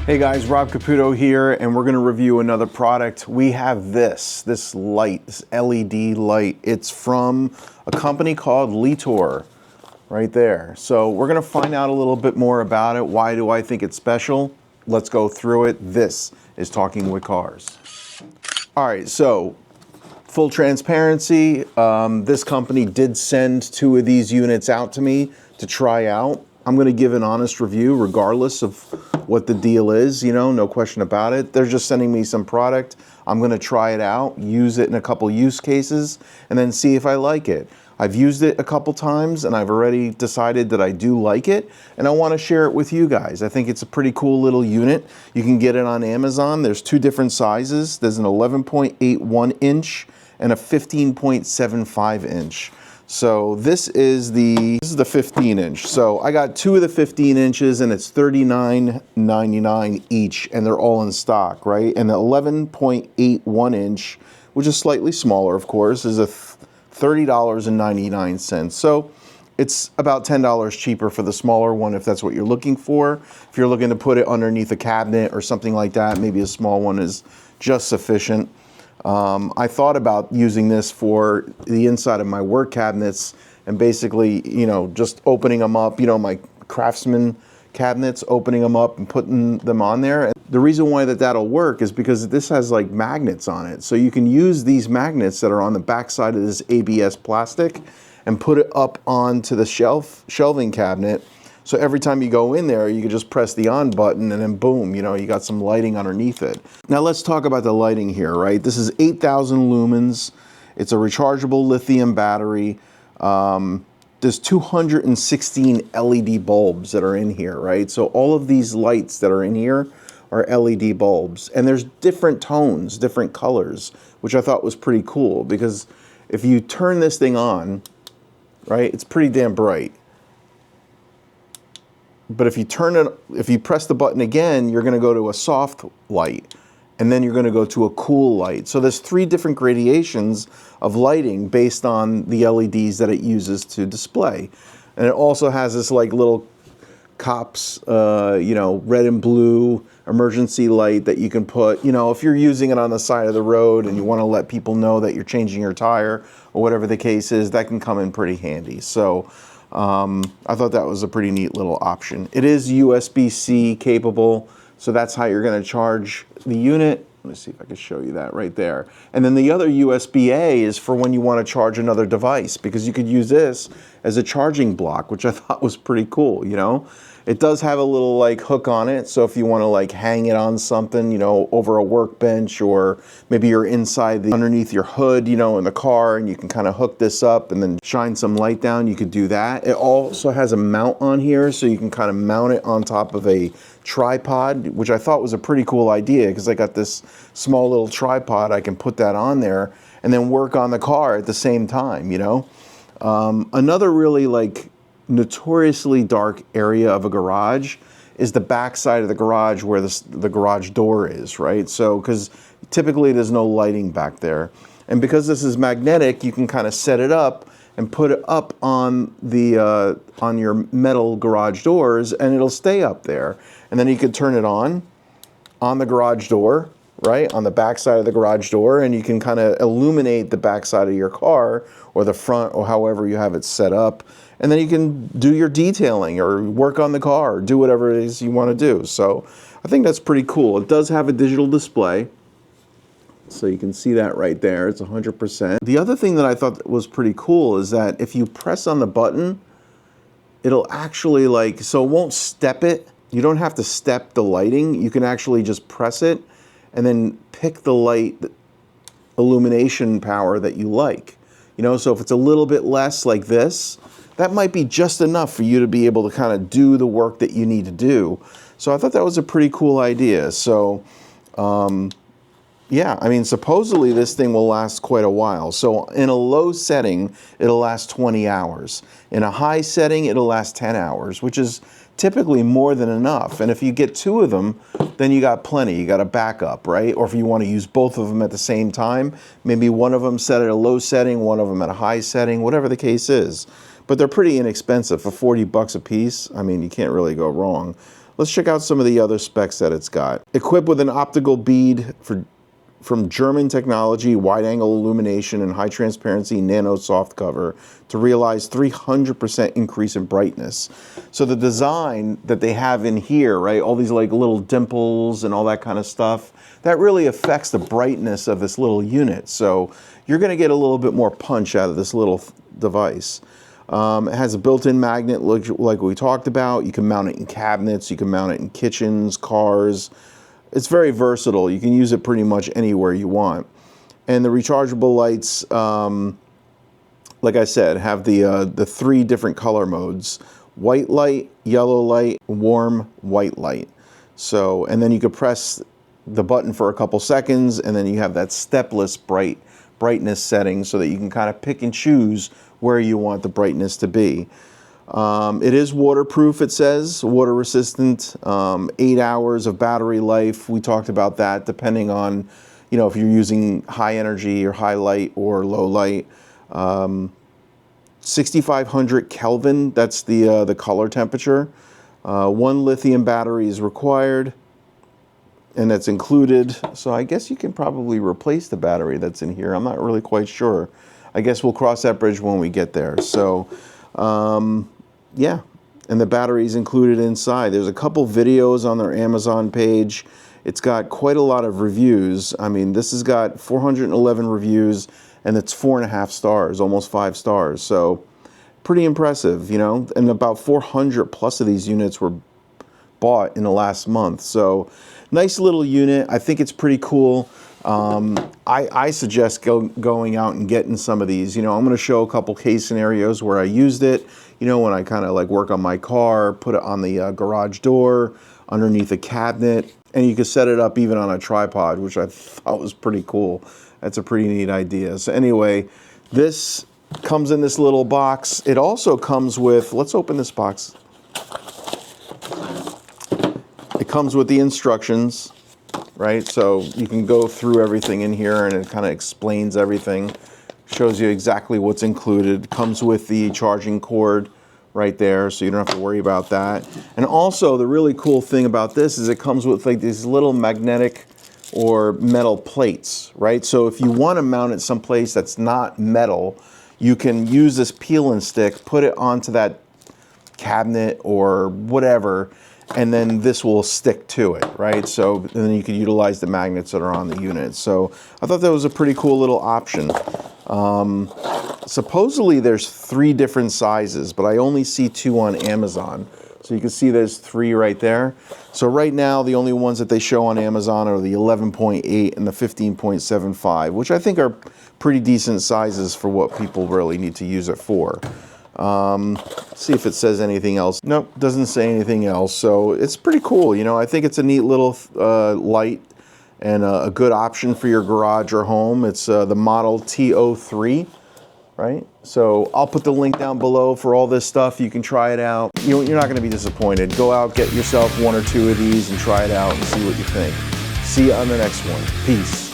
Hey guys, Rob Caputo here, and we're gonna review another product. We have this light, this LED light. It's from a company called Letour, right there. So we're gonna find out a little bit more about it. Why do I think it's special? Let's go through it. This is Talking with Cars. All right, so full transparency, this company did send 2 of these units out to me to try out. I'm going to give an honest review regardless of what the deal is, you know, no question about it. They're just sending me some product. I'm going to try it out, use it in a couple use cases, and then see if I like it. I've used it a couple times and I've already decided that I do like it, and I want to share it with you guys. I think it's a pretty cool little unit. You can get it on Amazon. There's 2 different sizes. There's an 11.81 inch and a 15.75 inch. So this is the 15 inch. So I got 2 of the 15 inches and it's $39.99 each, and they're all in stock, right? And the 11.81 inch, which is slightly smaller, of course, is a $30.99. So it's about $10 cheaper for the smaller one if that's what you're looking for. If you're looking to put it underneath a cabinet or something like that, maybe a small one is just sufficient. I thought about using this for the inside of my work cabinets and basically, you know, just opening them up, you know, my Craftsman cabinets, opening them up and putting them on there. And the reason why that'll work is because this has like magnets on it. So you can use these magnets that are on the back side of this ABS plastic and put it up onto the shelving cabinet. So every time you go in there, you can just press the on button and then boom, you know, you got some lighting underneath it. Now let's talk about the lighting here, right? This is 8,000 lumens. It's a rechargeable lithium battery. There's 216 LED bulbs that are in here, right? So all of these lights that are in here are LED bulbs. And there's different tones, different colors, which I thought was pretty cool because if you turn this thing on, right, it's pretty damn bright. But if you press the button again, you're going to go to a soft light, and then you're going to go to a cool light. So there's 3 different gradations of lighting based on the LEDs that it uses to display. And it also has this like little cops, you know, red and blue emergency light that you can put, you know, if you're using it on the side of the road and you want to let people know that you're changing your tire or whatever the case is, that can come in pretty handy. So I thought that was a pretty neat little option. It is USB-C capable, so that's how you're going to charge the unit. Let me see if I can show you that right there. And then the other USB-A is for when you want to charge another device, because you could use this as a charging block, which I thought was pretty cool, you know. It does have a little like hook on it, so if you want to like hang it on something, you know, over a workbench, or maybe you're inside underneath your hood, you know, in the car, and you can kind of hook this up and then shine some light down, you could do that. It also has a mount on here, so you can kind of mount it on top of a tripod, which I thought was a pretty cool idea because I got this small little tripod. I can put that on there and then work on the car at the same time, you know. Another really like notoriously dark area of a garage is the back side of the garage where the garage door is, right? So because typically there's no lighting back there, and because this is magnetic, you can kind of set it up and put it up on the on your metal garage doors, and it'll stay up there. And then you could turn it on the garage door, right, on the back side of the garage door, and you can kind of illuminate the back side of your car or the front or however you have it set up. And then you can do your detailing or work on the car or do whatever it is you want to do. So I think that's pretty cool. It does have a digital display, so you can see that right there. It's 100%. The other thing that I thought was pretty cool is that if you press on the button, it'll actually like, so it won't step it. You don't have to step the lighting. You can actually just press it and then pick the light illumination power that you like. You know, so if it's a little bit less like this, that might be just enough for you to be able to kind of do the work that you need to do. So I thought that was a pretty cool idea. So yeah, I mean, supposedly this thing will last quite a while. So in a low setting, it'll last 20 hours. In a high setting, it'll last 10 hours, which is typically more than enough. And if you get 2 of them, then you got plenty. You got a backup, right? Or if you want to use both of them at the same time, maybe one of them set at a low setting, one of them at a high setting, whatever the case is. But they're pretty inexpensive for 40 bucks a piece. I mean, you can't really go wrong. Let's check out some of the other specs that it's got. Equipped with an optical bead from German technology, wide-angle illumination, and high transparency nano soft cover to realize 300% increase in brightness. So the design that they have in here, right, all these like little dimples and all that kind of stuff, that really affects the brightness of this little unit. So you're going to get a little bit more punch out of this little device. It has a built-in magnet like we talked about. You can mount it in cabinets, you can mount it in kitchens, cars. It's very versatile. You can use it pretty much anywhere you want. And the rechargeable lights, like I said, have the 3 different color modes: white light, yellow light, warm white light. So, and then you could press the button for a couple seconds, and then you have that stepless brightness setting so that you can kind of pick and choose where you want the brightness to be. It is waterproof, it says, water resistant, 8 hours of battery life. We talked about that, depending on, you know, if you're using high energy or high light or low light. 6,500 Kelvin, that's the color temperature. 1 lithium battery is required, and that's included. So I guess you can probably replace the battery that's in here. I'm not really quite sure. I guess we'll cross that bridge when we get there. So, yeah, and the battery's included inside. There's a couple videos on their Amazon page. It's got quite a lot of reviews. I mean, this has got 411 reviews, and it's 4.5 stars, almost 5 stars. So pretty impressive, you know, and about 400 plus of these units were bought in the last month. So nice little unit. I think it's pretty cool. I suggest going out and getting some of these. You know, I'm going to show a couple case scenarios where I used it. You know, when I kind of like work on my car, put it on the garage door, underneath a cabinet, and you can set it up even on a tripod, which I thought was pretty cool. That's a pretty neat idea. So anyway, this comes in this little box. It also comes with, let's open this box. It comes with the instructions, right? So you can go through everything in here, and it kind of explains everything. Shows you exactly what's included. Comes with the charging cord right there, so you don't have to worry about that. And also, the really cool thing about this is it comes with like these little magnetic or metal plates, right? So if you want to mount it someplace that's not metal, you can use this peel and stick, put it onto that cabinet or whatever, and then this will stick to it, right? So then you can utilize the magnets that are on the unit. So I thought that was a pretty cool little option. Supposedly there's 3 different sizes, but I only see 2 on Amazon. So you can see there's 3 right there. So right now the only ones that they show on Amazon are the 11.8 and the 15.75, which I think are pretty decent sizes for what people really need to use it for. See if it says anything else. Nope, doesn't say anything else. So it's pretty cool. You know, I think it's a neat little light and a good option for your garage or home. It's the model TO3, right? So I'll put the link down below for all this stuff. You can try it out. You're not going to be disappointed. Go out, get yourself 1 or 2 of these and try it out and see what you think. See you on the next one. Peace.